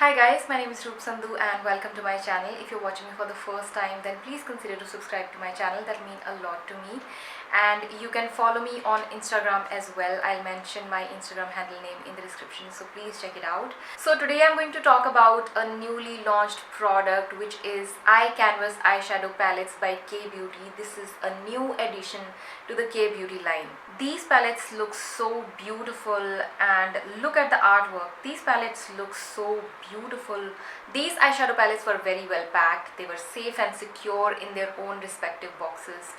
Hi guys, my name is Roop Sandhu and welcome to my channel. If you're watching me for the first time, then please consider to subscribe to my channel. That'll mean a lot to me. And you can follow me on Instagram as well. I'll mention my Instagram handle name in the description, so please check it out. So today I'm going to talk about a newly launched product, which is Eye Canvas eyeshadow palettes by K Beauty. This is a new addition to the K Beauty line. These palettes look so beautiful, and look at the artwork. These palettes look so beautiful. These eyeshadow palettes were very well packed. They were safe and secure in their own respective boxes.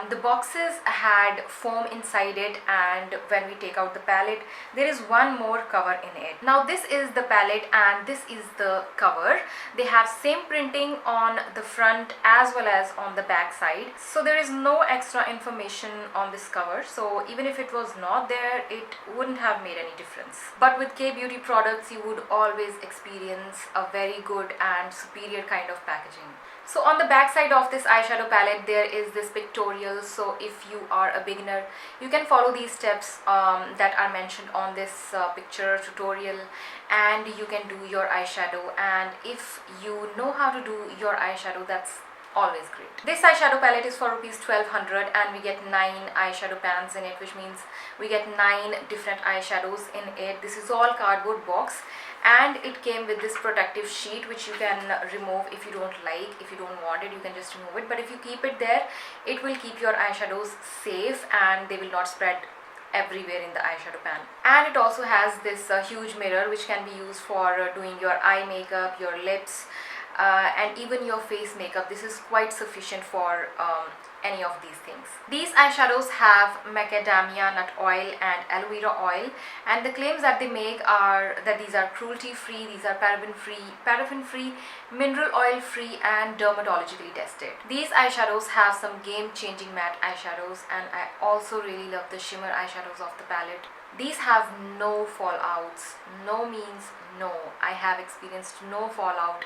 The boxes had foam inside it, and when we take out the palette, there is one more cover in it. Now this is the palette and this is the cover. They have same printing on the front as well as on the back side, so there is no extra information on this cover. So even if it was not there, it wouldn't have made any difference. But with K Beauty products, you would always experience a very good and superior kind of packaging. So on the back side of this eyeshadow palette, there is this pictorial. So if you are a beginner, you can follow these steps that are mentioned on this picture tutorial, and you can do your eyeshadow. And if you know how to do your eyeshadow, that's always great. This eyeshadow palette is for rupees 1200, and we get 9 eyeshadow pans in it, which means we get 9 different eyeshadows in it. This is all cardboard box, and it came with this protective sheet which you can remove if you don't like. If you don't want it, you can just remove it, but if you keep it there, it will keep your eyeshadows safe and they will not spread everywhere in the eyeshadow pan. And it also has this huge mirror which can be used for doing your eye makeup, your lips, and even your face makeup. This is quite sufficient for any of these things. These eyeshadows have macadamia nut oil and aloe vera oil, and the claims that they make are that these are cruelty free, these are paraffin free, mineral oil free, and dermatologically tested. These eyeshadows have some game-changing matte eyeshadows, and I also really love the shimmer eyeshadows of the palette. These have no fallouts. No means no. I have experienced no fallout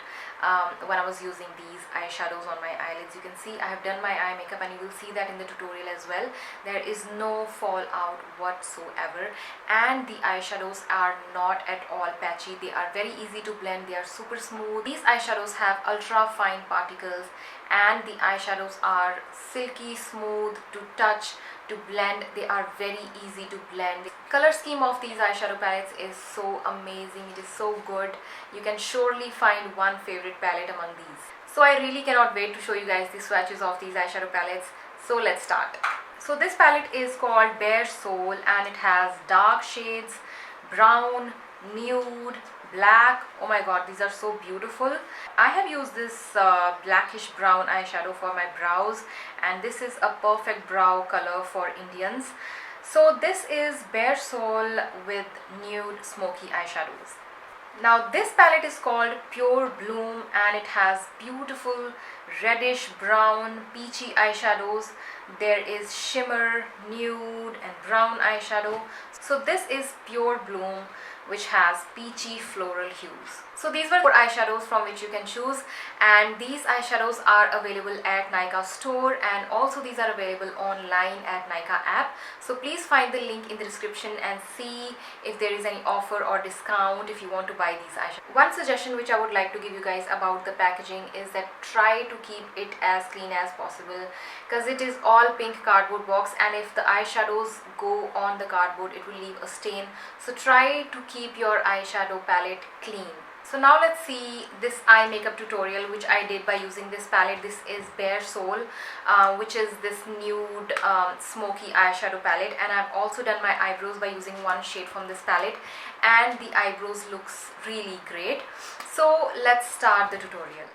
when I was using these eyeshadows on my eyelids. You can see I have done my eye makeup, and you will see that in the tutorial as well. There is no fallout whatsoever, and the eyeshadows are not at all patchy. They are very easy to blend. They are super smooth. These eyeshadows have ultra fine particles, and the eyeshadows are silky smooth to touch, to blend. They are very easy to blend. The color scheme of these eyeshadow palettes is so amazing. It is so good. You can surely find one favorite palette among these. So I really cannot wait to show you guys the swatches of these eyeshadow palettes. So let's start. So this palette is called Bare Soul, and it has dark shades, brown, nude, black. Oh my god, these are so beautiful. I have used this blackish brown eyeshadow for my brows, and this is a perfect brow color for Indians. So this is Bare Soul with nude smoky eyeshadows. Now this palette is called Pure Bloom, and it has beautiful reddish brown peachy eyeshadows. There is shimmer, nude, and brown eyeshadow. So this is Pure Bloom, which has peachy floral hues. So these were 4 eyeshadows from which you can choose, and these eyeshadows are available at Nykaa store, and also these are available online at Nykaa app. So please find the link in the description and see if there is any offer or discount if you want to buy these eyeshadows. One suggestion which I would like to give you guys about the packaging is that try to keep it as clean as possible, because it is all pink cardboard box, and if the eyeshadows go on the cardboard, it will leave a stain. So try to keep your eyeshadow palette clean. So now let's see this eye makeup tutorial which I did by using this palette. This is Bare Soul, which is this nude smoky eyeshadow palette, and I've also done my eyebrows by using one shade from this palette, and the eyebrows looks really great. So let's start the tutorial.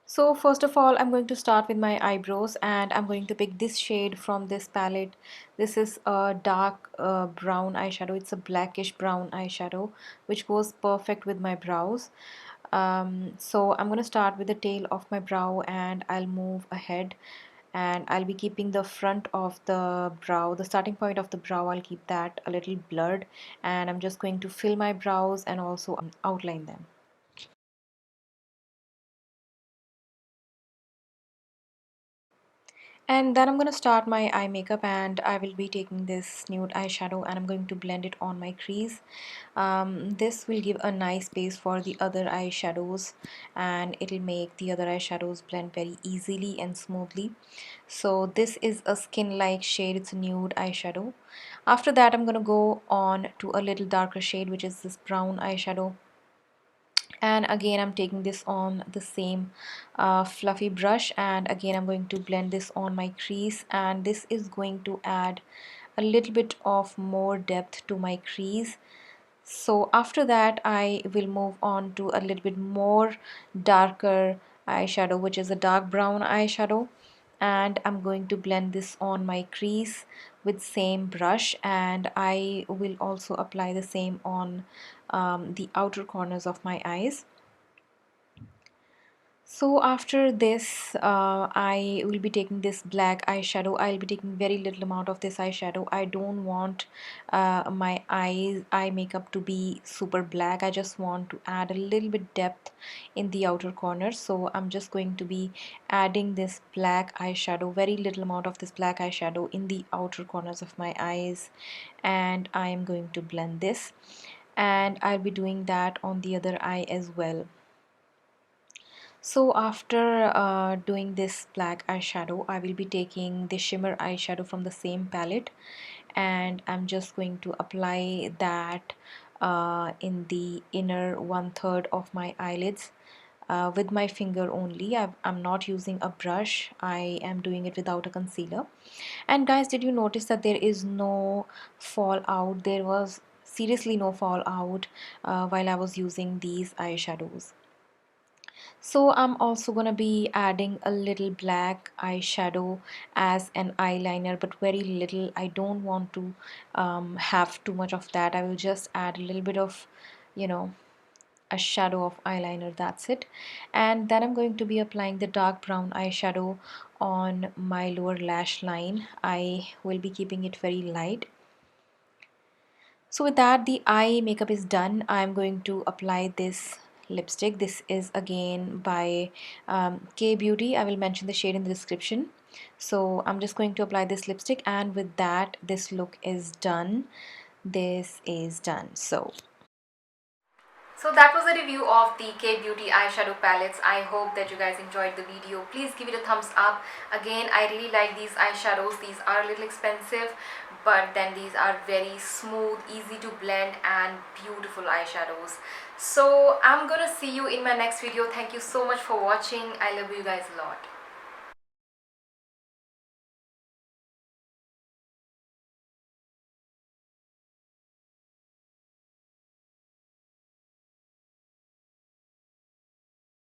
So first of all, I'm going to start with my eyebrows, and I'm going to pick this shade from this palette. This is a dark brown eyeshadow. It's a blackish brown eyeshadow which goes perfect with my brows. So I'm going to start with the tail of my brow, and I'll move ahead, and I'll be keeping the front of the brow, the starting point of the brow, I'll keep that a little blurred, and I'm just going to fill my brows and also outline them. And then I'm going to start my eye makeup, and I will be taking this nude eyeshadow and I'm going to blend it on my crease. This will give a nice base for the other eyeshadows, and it'll make the other eyeshadows blend very easily and smoothly. So this is a skin like shade, it's a nude eyeshadow. After that I'm going to go on to a little darker shade, which is this brown eyeshadow, and again I'm taking this on the same fluffy brush, and again I'm going to blend this on my crease, and this is going to add a little bit of more depth to my crease. So after that I will move on to a little bit more darker eyeshadow, which is a dark brown eyeshadow, and I'm going to blend this on my crease with same brush, and I will also apply the same on the outer corners of my eyes. So after this, I will be taking this black eyeshadow. I'll be taking very little amount of this eyeshadow. I don't want my eye makeup to be super black. I just want to add a little bit depth in the outer corner. So I'm just going to be adding this black eyeshadow, very little amount of this black eyeshadow in the outer corners of my eyes, and I am going to blend this, and I'll be doing that on the other eye as well. So after doing this black eyeshadow, I will be taking the shimmer eyeshadow from the same palette, and I'm just going to apply that in the inner 1/3 of my eyelids with my finger only. I'm not using a brush. I am doing it without a concealer. And guys, did you notice that there is no fallout? There was seriously no fallout while I was using these eyeshadows. So I'm also gonna be adding a little black eyeshadow as an eyeliner, but very little. I don't want to have too much of that. I will just add a little bit of, you know, a shadow of eyeliner, that's it. And then I'm going to be applying the dark brown eyeshadow on my lower lash line. I will be keeping it very light. So with that, the eye makeup is done. I'm going to apply this lipstick. This is again by K Beauty. I will mention the shade in the description. So I'm just going to apply this lipstick, and with that, this look is done. This is done. So that was a review of the K Beauty eyeshadow palettes. I hope that you guys enjoyed the video. Please give it a thumbs up. Again, I really like these eyeshadows. These are a little expensive, but then these are very smooth, easy to blend, and beautiful eyeshadows. So I'm gonna see you in my next video. Thank you so much for watching. I love you guys a lot.